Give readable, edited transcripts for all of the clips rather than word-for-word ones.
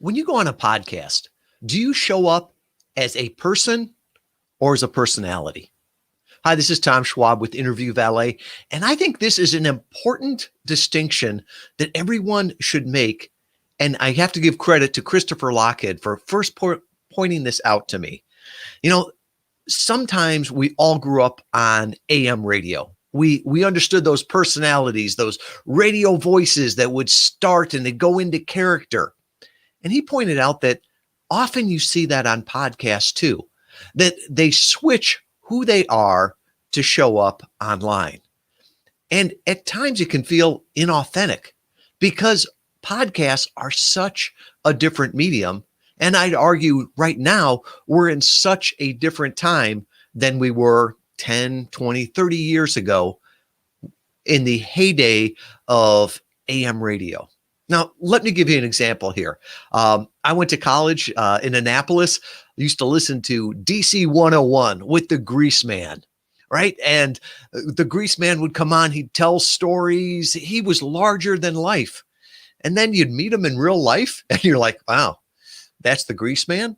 When you go on a podcast, do you show up as a person or as a personality? Hi, this is Tom Schwab with Interview Valet, and I think this is an important distinction that everyone should make. And I have to give credit to Christopher Lockhead for first pointing this out to me. You know, sometimes we all grew up on AM radio. We understood those personalities, those radio voices that would start and they go into character. And he pointed out that often you see that on podcasts too, that they switch who they are to show up online. And at times it can feel inauthentic because podcasts are such a different medium. And I'd argue right now, we're in such a different time than we were 10, 20, 30 years ago in the heyday of AM radio. Now, let me give you an example here. I went to college in Annapolis, used to listen to DC 101 with the Grease Man, right? And the Grease Man would come on, he'd tell stories. He was larger than life. And then you'd meet him in real life and you're like, wow, that's the Grease Man?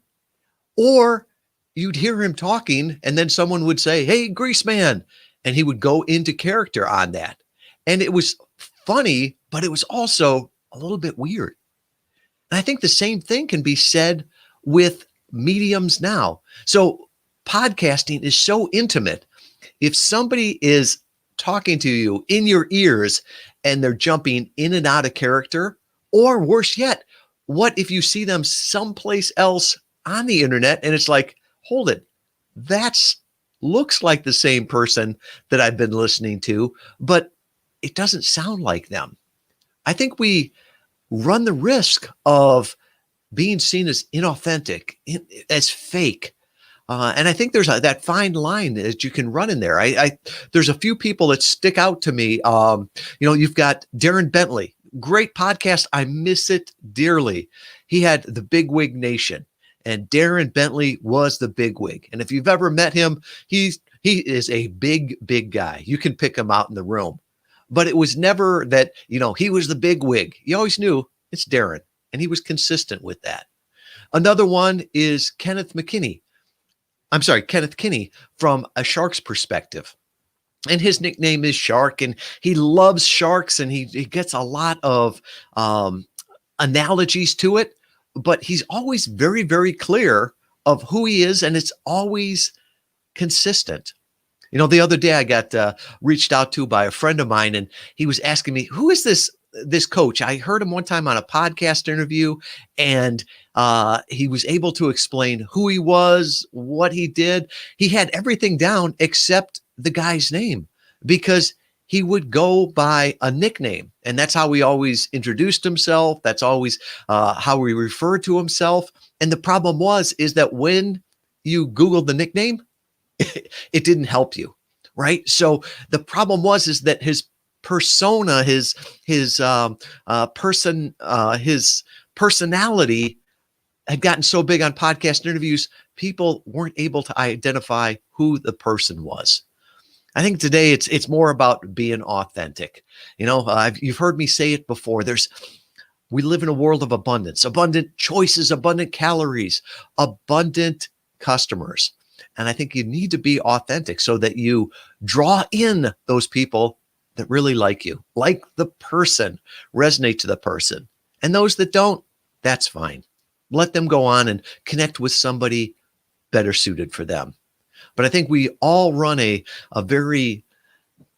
Or you'd hear him talking and then someone would say, hey, Grease Man. And he would go into character on that. And it was funny, but it was also a little bit weird. And I think the same thing can be said with mediums now. So podcasting is so intimate. If somebody is talking to you in your ears and they're jumping in and out of character, or worse yet, what if you see them someplace else on the internet and it's like, hold it, that's looks like the same person that I've been listening to, but it doesn't sound like them. I think we run the risk of being seen as inauthentic, as fake. And I think there's that fine line that you can run in there. There's a few people that stick out to me. You've got Darren Bentley, great podcast. I miss it dearly. He had the Bigwig Nation, and Darren Bentley was the bigwig. And if you've ever met him, he is a big guy. You can pick him out in the room. But it was never that, he was the bigwig. You always knew it's Darren, and he was consistent with that. Another one is Kenneth Kinney from A Shark's Perspective. And his nickname is Shark, and he loves sharks, and he gets a lot of analogies to it, but he's always very, very clear of who he is, and it's always consistent. The other day I got reached out to by a friend of mine, and he was asking me, who is this coach? I heard him one time on a podcast interview, and he was able to explain who he was, what he did. He had everything down except the guy's name, because he would go by a nickname, and that's how he always introduced himself. That's always how he referred to himself. And the problem is that when you Googled the nickname, it didn't help you, right? So the problem is that his persona, his personality had gotten so big on podcast interviews, people weren't able to identify who the person was. I think today it's more about being authentic. You've heard me say it before. We live in a world of abundant choices, abundant calories, abundant customers. And I think you need to be authentic so that you draw in those people that really like you, like the person, resonate to the person. And those that don't, that's fine. Let them go on and connect with somebody better suited for them. But I think we all run a very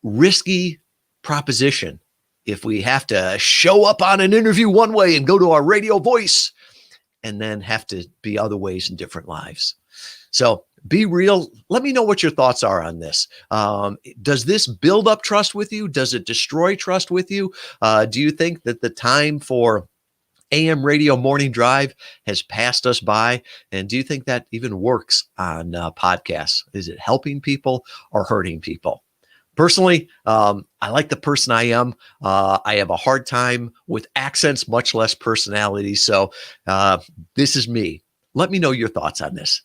risky proposition if we have to show up on an interview one way and go to our radio voice and then have to be other ways in different lives. So be real. Let me know what your thoughts are on this. Does this build up trust with you? Does it destroy trust with you? Do you think that the time for AM radio morning drive has passed us by? And do you think that even works on podcasts? Is it helping people or hurting people? Personally, I like the person I am. I have a hard time with accents, much less personality. So this is me. Let me know your thoughts on this.